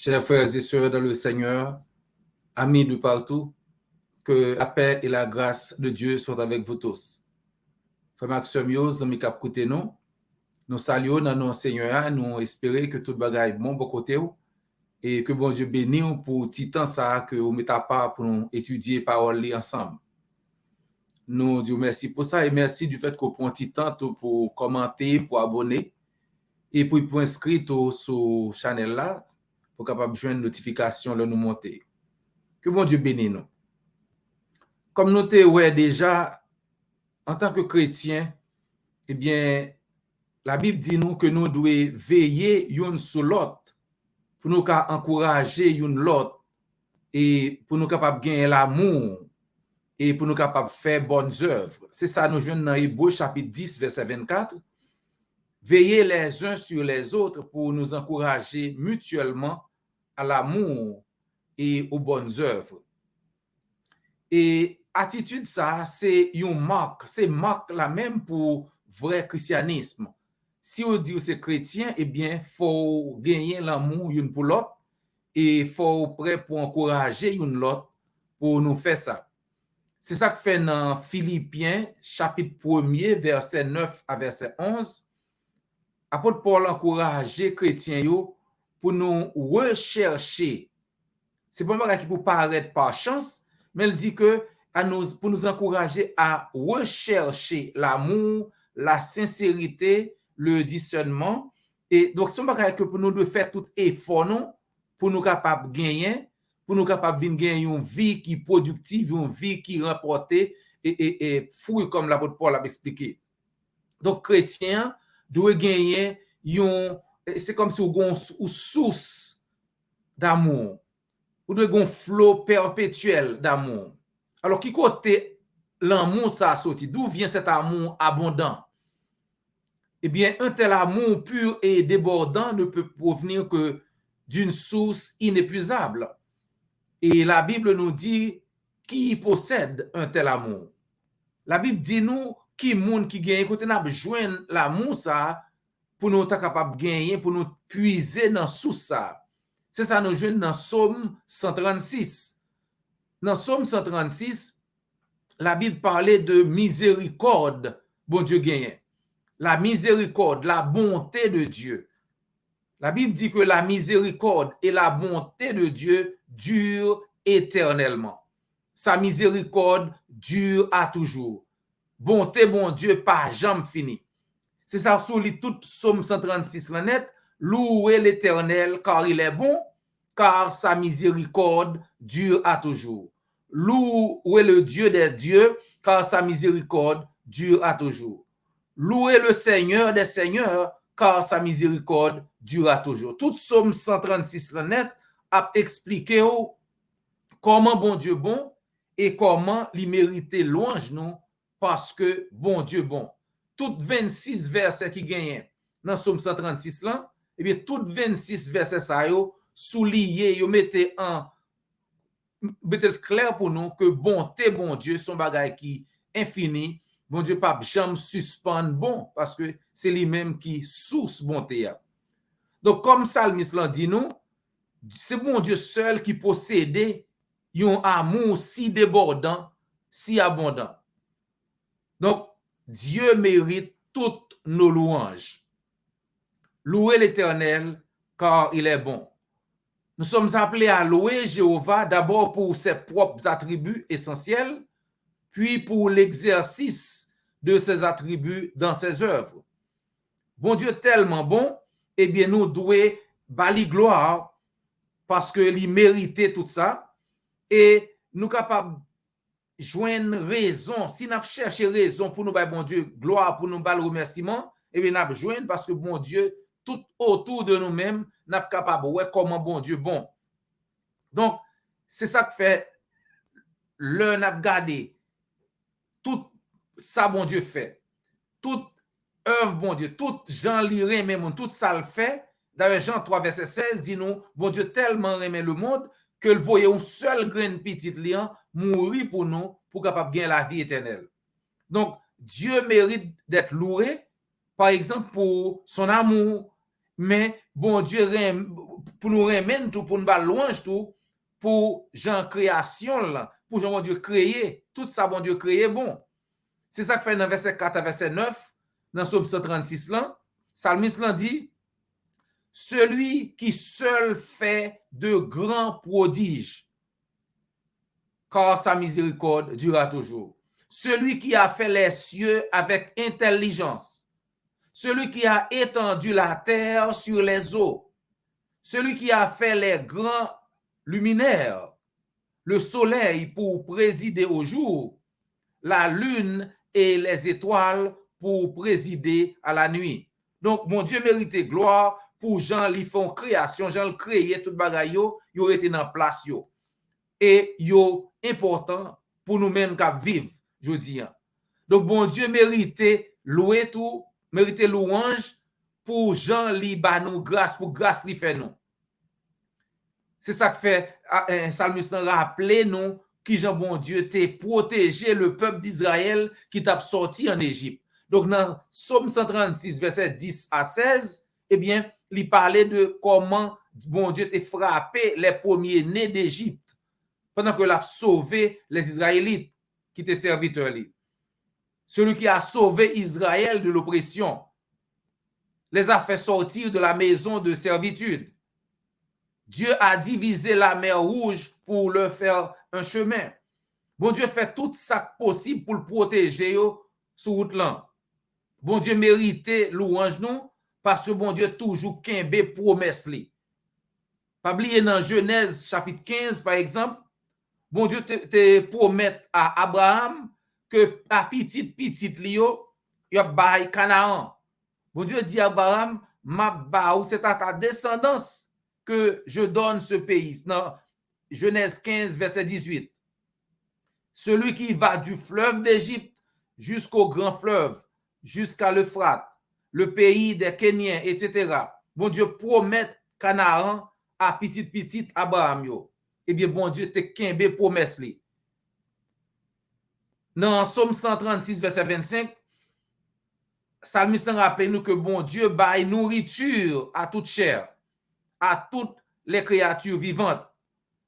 Chers frères et sœurs dans le Seigneur, amis de partout, que la paix et la grâce de Dieu soient avec vous tous. Frère Maxime Yos, amis cap côté nous saluons dans nos Seigneur, nous espérons que tout bagaille bon côté et que bon Dieu bénisse pour petit temps ça que vous mettez à part pour nous étudier parole ensemble. Nous disons merci pour ça et merci du fait qu'on prend petit temps pour commenter, pour abonner et pour inscrire sur channel là pour capable joindre notification là nous monter. Que bon Dieu bénisse nous. Comme nous te déjà en tant que chrétien, eh bien la Bible dit nous que nous devons veiller l'un sur l'autre pour nous encourager l'un l'autre et pour nous capable gagner l'amour et pour nous capable faire bonnes œuvres. C'est ça nous joignons dans Hébreux chapitre 10 verset 24. Veillez les uns sur les autres pour nous encourager mutuellement à l'amour et aux bonnes œuvres. Et attitude ça, c'est une marque, c'est marque la même pour vrai christianisme. Si on dit que c'est chrétien, eh bien, faut gagner l'amour une pour l'autre et faut prêt pour encourager une l'autre pour nous faire ça. C'est ça que fait dans Philippiens chapitre 1er verset 9 à verset 11. Apôtre Paul encourager chrétiens yo pour nous rechercher. C'est pas un qui peut paraître par chance, mais il dit que pour nous encourager à rechercher l'amour, la sincérité, le discernement. Et donc, c'est pas que pour nous de faire tout effort non, pour nous capables de gagner, pour nous capables de gagner une vie qui est productive, une vie qui est rapportée et fouille comme l'apôtre Paul a expliqué. Donc, chrétien doit gagner c'est comme si on a une source d'amour. Ou de un flot perpétuel d'amour. Alors, qui côté l'amour ça sorti? D'où vient cet amour abondant? Eh bien, un tel amour pur et débordant ne peut provenir que d'une source inépuisable. Et la Bible nous dit qui possède un tel amour. La Bible dit nous qui monde qui gagne côté n'a besoin l'amour ça pour nous être capable de gagner, pour nous puiser dans source ça. C'est ça nous joignons dans Psaume 136. Dans Psaume 136, la Bible parlait de miséricorde, bon Dieu gagne. La miséricorde, la bonté de Dieu. La Bible dit que la miséricorde et la bonté de Dieu durent éternellement. Sa miséricorde dure à toujours. Bonté, bon Dieu, pas jamais fini. C'est ça, sous tout Psaume 136, la net. Louez l'Éternel car il est bon, car sa miséricorde dure à toujours. Louez le Dieu des dieux, car sa miséricorde dure à toujours. Louez le Seigneur des seigneurs, car sa miséricorde dure à toujours. Tout Psaume 136 la net a expliqué comment bon Dieu bon et comment il mérite louange nous parce que bon Dieu bon. Toutes 26 versets qui gagnent dans Psaume 136 là, eh bien, toutes 26 versets ça yo soulignés, yo mettez clair pour nous que bonté, bon Dieu, son bagage qui infini, bon Dieu pas jamais suspendre bon parce que c'est lui-même qui source bonté. Donc comme Psalmiste l'a dit nous, c'est bon Dieu seul qui possède un amour si débordant, si abondant. Donc Dieu mérite toutes nos louanges. Louez l'Éternel, car il est bon. Nous sommes appelés à louer Jéhovah d'abord pour ses propres attributs essentiels, puis pour l'exercice de ses attributs dans ses œuvres. Bon Dieu tellement bon, eh bien nous devons bali gloire parce qu'il méritait tout ça et nous capables joindre raison. Si nous cherchons raison pour nous, bon Dieu, gloire pour nous, le remerciement, eh bien nous joindre parce que bon Dieu, tout autour de nous-mêmes, nous sommes capables de voir comment bon Dieu bon. Donc, c'est ça que fait le n'a gardé tout ça bon Dieu fait. Toute œuvre bon Dieu, tout Jean liré même tout ça le fait. D'ailleurs Jean 3 verset 16 dit nous bon Dieu tellement aimait le monde que le voyait un seul grain petit lion mourir pour nous pour capable gagner la vie éternelle. Donc Dieu mérite d'être loué par exemple pour son amour, mais bon Dieu pour nous remettre tout, pour nous battre louange tout, pour Jean création là, pour Jean bon Dieu créer, tout ça bon Dieu créé bon. C'est ça que fait dans verset 4 à verset 9, dans Psaume 136 là, Psalmiste là dit, celui qui seul fait de grands prodiges, car sa miséricorde durera toujours. Celui qui a fait les cieux avec intelligence, celui qui a étendu la terre sur les eaux, celui qui a fait les grands luminaires, le soleil pour présider au jour, la lune et les étoiles pour présider à la nuit. Donc, mon Dieu mérite gloire pour Jean li font création, Jean le créé tout bagay yo, yo été dans place yo. Et yo important pour nous-mêmes qui vivons, je dis. Donc, bon Dieu mérite louer tout, mérite louange pour Jean li ba nous grâce, pour grâce li fait nous. C'est ça que fait un psalmiste rappeler nous qui Jean bon Dieu t'a protégé le peuple d'Israël qui t'a sorti en Égypte. Donc, dans Psaume 136, verset 10 à 16, eh bien, il parlait de comment bon Dieu t'a frappé les premiers-nés d'Égypte pendant que l'a sauvé les Israélites qui étaient serviteurs. Celui qui a sauvé Israël de l'oppression, les a fait sortir de la maison de servitude. Dieu a divisé la mer Rouge pour leur faire un chemin. Bon Dieu fait tout ça possible pour le protéger sur route là. Bon Dieu mérite louange nous parce que bon Dieu toujours kembe promesse li. Pas oublier dans Genèse chapitre 15 par exemple, bon Dieu te promet à Abraham que à petite li yo bay Canaan. Bon Dieu dit à Abraham, ma ba ou c'est à ta descendance que je donne ce pays. Dans Genèse 15 verset 18. Celui qui va du fleuve d'Égypte jusqu'au grand fleuve, jusqu'à l'Euphrate, le pays des Kéniens, etc. Bon Dieu promet Canaan à petit Abraham yo. Eh bien, bon Dieu te kembe promesse li. Dans Psaume 136, verset 25, Psalmiste rappelle nous que bon Dieu baille nourriture à toute chair, à toutes les créatures vivantes.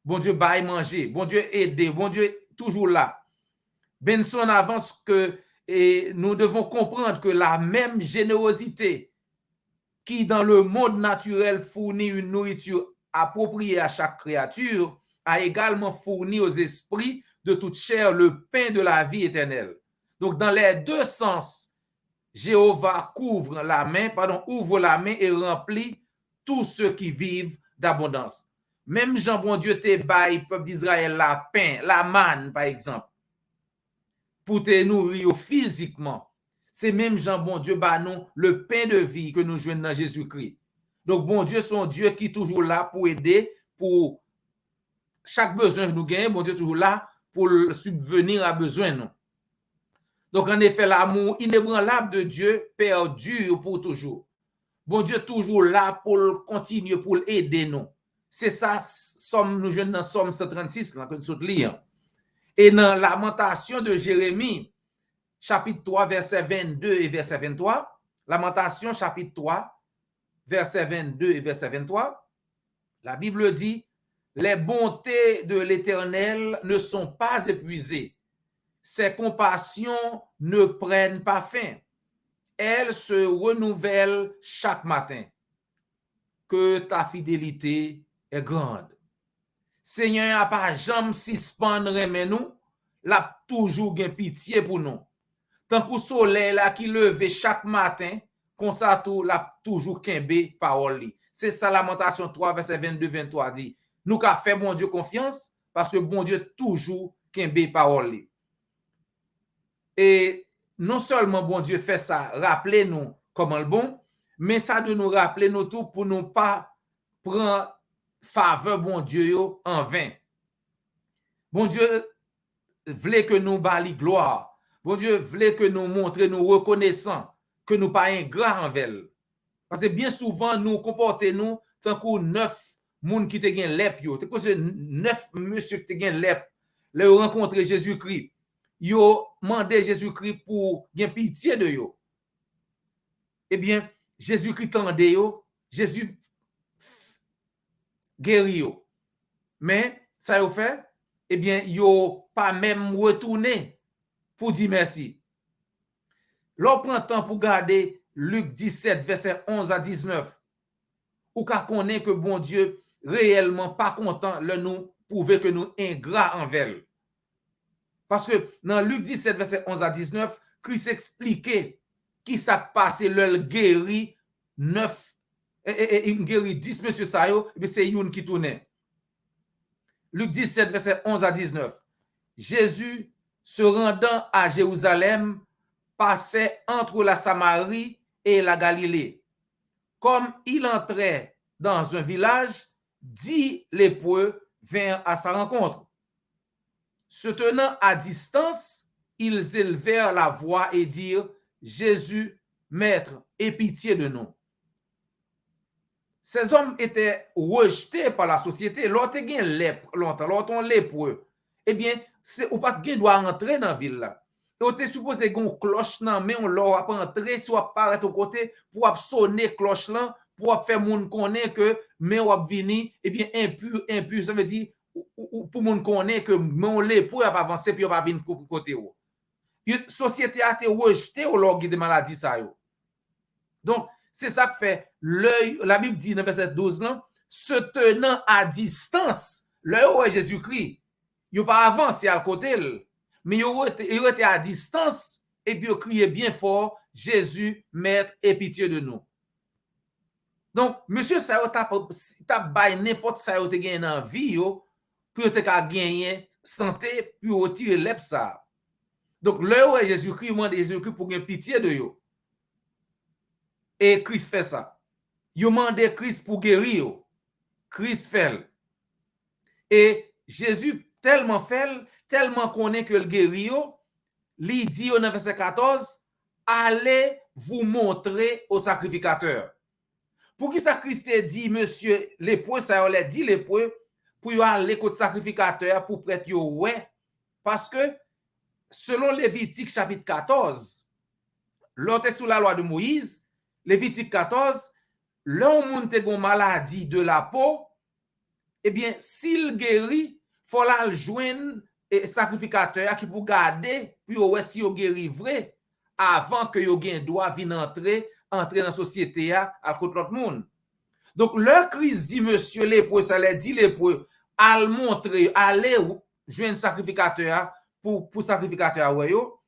Bon Dieu baille manger, bon Dieu aider, bon Dieu toujours là. Benson avance que nous devons comprendre que la même générosité qui dans le monde naturel fournit une nourriture appropriée à chaque créature a également fourni aux esprits de toute chair le pain de la vie éternelle. Donc dans les deux sens, Jéhovah ouvre la main et remplit tous ceux qui vivent d'abondance. Même Jean bon Dieu te baille peuple d'Israël la pain, la manne par exemple, pour te nourrir physiquement. C'est même Jean bon Dieu bah nous le pain de vie que nous jouons dans Jésus-Christ. Donc bon Dieu son Dieu qui est toujours là pour aider, pour chaque besoin que nous gagnons, bon Dieu est toujours là pour subvenir à besoin nous. Donc en effet l'amour inébranlable de Dieu perdure pour toujours. Bon Dieu toujours là pour continuer pour aider nous. C'est ça nous jouons dans Psaume 136 là que nous lisons. Et dans Lamentation de Jérémie, chapitre 3, verset 22 et verset 23, Lamentation, chapitre 3, verset 22 et verset 23, la Bible dit, les bontés de l'Éternel ne sont pas épuisées, ses compassions ne prennent pas fin, elles se renouvellent chaque matin. Que ta fidélité est grande. Seigneur a pas jamais suspendre remen nous, l'a toujours gen pitié pour nous. Tant que soleil là qui levé chaque matin, comme ça tout l'a toujours kembe parole li. C'est ça Lamentation 3 verset 22-23 dit. Nous qu'a fait bon Dieu confiance parce que bon Dieu toujours kembe parole li. Et non seulement bon Dieu fait ça, rappeler nous comment le bon, mais ça de nous rappeler nous tout pour nous pas prendre faveur bon Dieu en vain. Bon Dieu voulait que nous bali gloire. Bon Dieu voulait que nous montrions nous reconnaissants, que nous pas ingrats envers. Parce que bien souvent nous comportons nous tant que 9 moun qui te gen lep yo. C'est que 9 monsieur qui te gen lep. Le rencontrer Jésus-Christ. Yo mandé Jésus-Christ pour gen pitié de yo. Eh bien, Jésus-Christ tendait yo, Jésus guéri yo. Mais ça yo fait, eh bien, yo pas même retourné pour dire merci. L'on prend temps pour garder Luc 17, verset 11 à 19, ou qu'à connaître que bon Dieu réellement pas content le nous prouver que nous ingrats envers. Parce que dans Luc 17, verset 11 à 19, Christ expliquait qui s'est passé le guéri 9 et il guérit 10 monsieur ça yo, et c'est une qui tournait. Luc 17, verset 11 à 19. Jésus, se rendant à Jérusalem, passait entre la Samarie et la Galilée. Comme il entrait dans un village, 10 lépreux vinrent à sa rencontre. Se tenant à distance, ils élevèrent la voix et dirent: Jésus, Maître, aie pitié de nous. Ces hommes étaient rejetés par la société. L'autre est lèpre, l'autre lépreux. Eh bien, ou pas qui doit entrer dans la ville là. Et on était supposé qu'on cloche nan mais on leur pas entrer soit paraître au côté pour sonner cloche là pour faire moun connaît que mais on venir eh bien impur ça veut dire pour moun connaît que mon lépreux a avancer puis on va venir côté ou. Société a été rejetée au log de maladie ça yo. Donc c'est ça que fait l'œil, la Bible dit dans verset 12 là, se tenant à distance, l'œil Jésus-Christ, il n'a pas avancé à côté, mais il était à distance et puis il criait bien fort: Jésus, Maître, aie pitié de nous. Donc, monsieur, ça t'a baillé n'importe ça te gagné dans la vie, pour te gagner santé, puis retirer l'ep ça. Donc, l'œil Jésus-Christ, il demande Jésus-Christ pour gagner pitié de yo. Et Christ fait ça. Il demande Christ pour guérir. Christ fait. Et Jésus tellement fait, tellement connaît que le guérit, il dit au verset 14, allez vous montrer au sacrificateur. Pour qui ça Christ dit, monsieur, lépreux, ça a dit lépreux, pour y aller au sacrificateur pour prêtre yo ouais. Parce que, selon Lévitique chapitre 14, l'autre est sous la loi de Moïse, Lévitique 14, l'homme moun te gon maladie de la peau, eh bien, s'il guérit, faut la joindre sacrificateur qui pour garder, puis ouais si yo guérit vrai, avant que yo gen droit venir entrer dans la société à contre l'autre monde. Donc, leur Christ dit, monsieur lépreux, ça l'a dit lépreux, à le montrer, aller joindre sacrificateur pour sacrificateur ouais yo.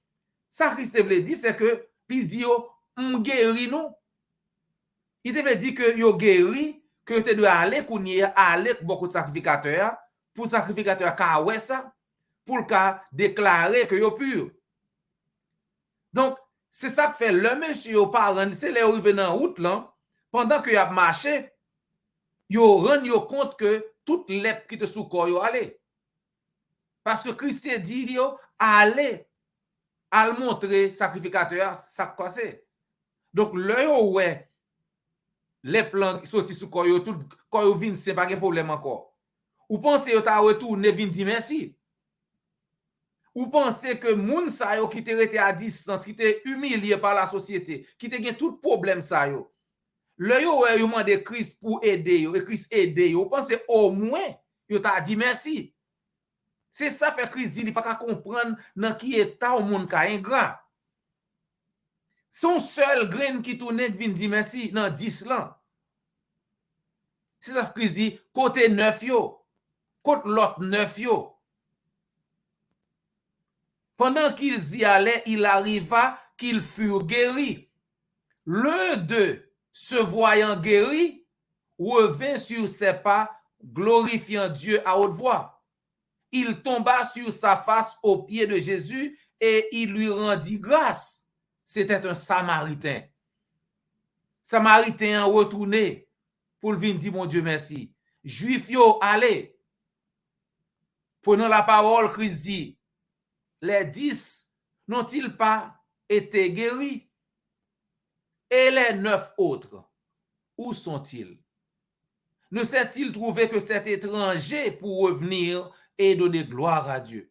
Ça Christ veut dire, c'est que, il dit yo, on guérit nous. Il devait dire que yo guéri, que tu dois aller aller beaucoup de sacrificateurs pour sacrificateur ka ouais ça pour le déclarer que yo pur. Donc c'est ça que fait le monsieur parent, c'est les arrivé dans route là pendant que y a marché, yo rend yo compte que toute lèpre qui te sous corps yo aller. Parce que Christ dit yo aller à le montrer sacrificateur ça passé. Donc le yo ouais les plans qui sortent sous corps, tout corps vient, c'est pas un problème encore. Ou pensez que tu as retourné, vient dire merci. Ou pensez que moun sa yo qui te rete à distance, qui te humilié par la société, qui te gen tout problème sa yo. Le yo demande Christ pour aider yo, et Christ aider yo. Ou pensez au moins, yo t'a dit merci. C'est ça fait Christ dit, il pas qu'à comprendre dans qui état au monde ka ingrat. Son seul grain qui tourne vient dire merci dans 10 ans. C'est ça que dit côté 9 yo, côté l'autre 9 yo. Pendant qu'ils y allaient, il arriva qu'ils furent guéris. L'un d'eux, se voyant guéri, revint sur ses pas, glorifiant Dieu à haute voix. Il tomba sur sa face aux pieds de Jésus et il lui rendit grâce. C'était un Samaritain. Samaritain retourné pour le venir dire mon Dieu merci. Juif yo, allez. Prenons la parole, Christ dit, les 10 n'ont-ils pas été guéris? Et les 9 autres, où sont-ils? Ne s'est-il trouvé que cet étranger pour revenir et donner gloire à Dieu?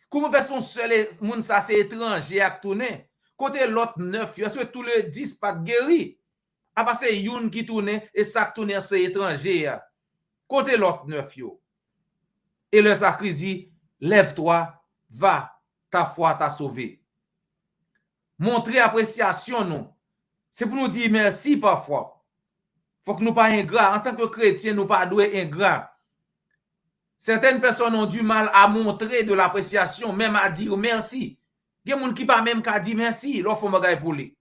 Comment fait son seul monde ça c'est étranger à tourner? Côté l'autre 9, est-ce que tous les 10 pas guéris? À passer youn qui tourne et ça tourne c'est étranger. Côté l'autre 9 yo. Et le sacré dit, lève-toi, va, ta foi t'a sauvé. Montrer appréciation, nous. C'est pour nous dire merci parfois. Faut que nous pas ingrats. En tant que chrétiens, nous pas doués ingrats. Certaines personnes ont du mal à montrer de l'appréciation, même à dire merci. Il y a des gens qui pas même qu'à dire merci, leur faut me pour lui.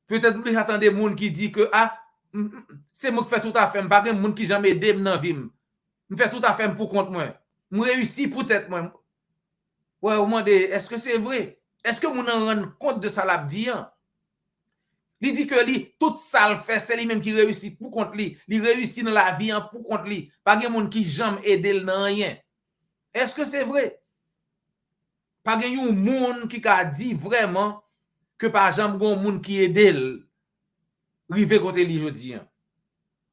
Peut-être vous attendez des gens qui disent que c'est moi qui fais tout à fait, pas des gens qui jamais aidé dans la vie. Je fais tout à fait pour compte moi. Je réussis peut-être moi. Ouais, au moins est-ce que c'est vrai? Est-ce que vous en rendez compte de ça l'a dit? Il dit que lui, tout ça le fait, c'est lui-même qui réussit pour compte lui. Il réussit dans la vie pour compte lui. Pas de monde qui jamais aidé dans rien. Est-ce que c'est vrai? Pas de monde qui a dit vraiment que par exemple, il y a un monde qui aide rive côté lui jodi.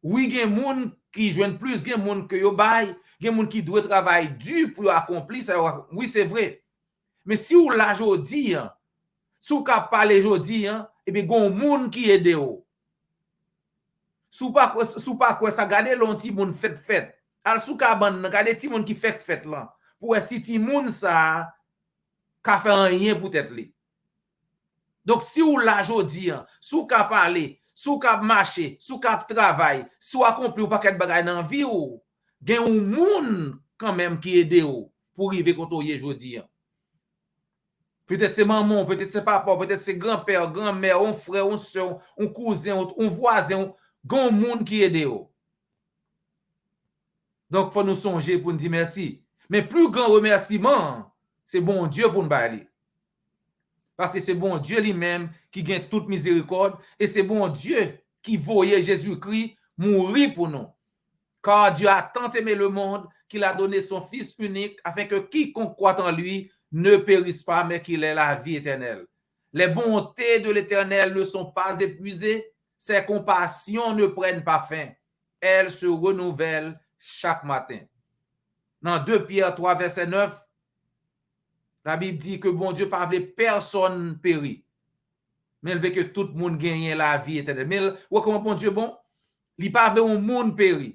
Oui, il y a des gens qui joignent plus, il y a des gens qui bail, il y a des gens qui doivent travailler dur pour accomplir ça. Oui, c'est vrai. Mais si vous la jodi, si vous parlez jodi, et bien, il y a des gens qui aident vous. Sou pas quoi ça garder l'on ti moun fête. Al sou ka ban garder ti moun qui fait fête là. Pour si ti moun ça ka fait rien pour tête li. Donc si ou la jodi, sou ka parler, sou ka marcher, sou ka travail, sou accompli ou paquet bagay dans vie ou, gen ou moun quand même qui aide ou pour arriver quand on y jodi. Peut-être c'est maman, peut-être c'est papa, peut-être c'est grand-père, grand-mère, un frère, un soeur, un cousin, un voisin, grand monde qui aide ou. Donc, il faut nous songer pour nous dire merci. Mais plus grand remerciement, c'est bon Dieu pour nous parler. Parce que c'est bon Dieu lui-même qui gagne toute miséricorde et c'est bon Dieu qui voyait Jésus-Christ mourir pour nous. Car Dieu a tant aimé le monde qu'il a donné son Fils unique afin que quiconque croit en lui ne périsse pas, mais qu'il ait la vie éternelle. Les bontés de l'Éternel ne sont pas épuisées, ses compassions ne prennent pas fin. Elles se renouvellent chaque matin. Dans 2 Pierre 3, verset 9, la Bible dit que bon Dieu pas veut personne périr, mais il veut que tout le monde gagne la vie éternelle. Mais comment bon Dieu bon? Il pas veut un monde périr.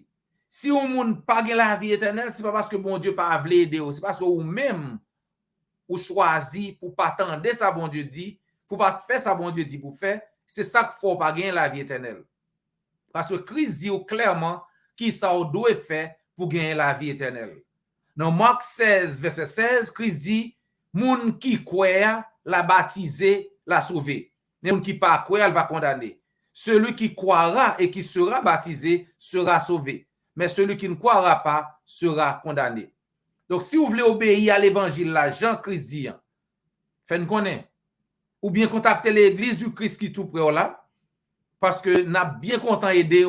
Si un monde pas gagne la vie éternelle, c'est pas parce que bon Dieu pas veut aider, c'est parce que vous même ou choisi pour pas attendre ça bon Dieu dit, pour pas faire ça bon Dieu dit pour faire, c'est ça qu'il faut pas gagner la vie éternelle. Parce que Christ dit clairement qui ça doit faire pour gagner la vie éternelle. Dans Marc 16 verset 16, Christ dit moun qui croit la baptisé, la sauvé. Mais moun qui pas croit, elle va condamner. Celui qui croira et qui sera baptisé sera sauvé. Mais celui qui ne croira pas sera condamné. Donc, si vous voulez obéir à l'évangile, là, Jean-Christ dit, faites-nous connaître. Ou bien contacter l'église du Christ qui tout près là, parce que nous avons bien content aider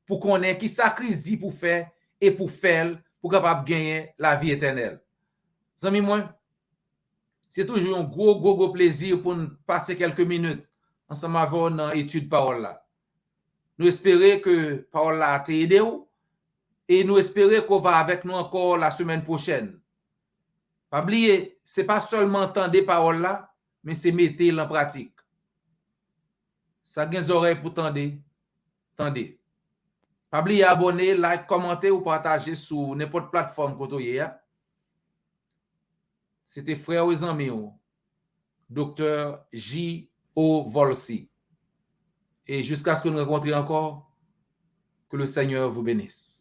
pour connaître qui ça Christ dit pour faire et pour faire, pour capable gagner la vie éternelle. Amis, moi, c'est toujours un gros plaisir pour nous passer quelques minutes ensemble avec dans l'étude parole là. Nous espérons que parole là t'a aidé et nous espérons qu'on va avec nous encore la semaine prochaine. Pas oublier, c'est pas seulement entendre des paroles là, mais c'est mettre en pratique. Ça gagne des oreilles pour tendre. Tendez. Pas oublier abonner, like, commenter ou partager sur n'importe plateforme que vous avez. C'était frère et amis, Dr. J.O. Volsi. Et jusqu'à ce que nous rencontrions encore, que le Seigneur vous bénisse.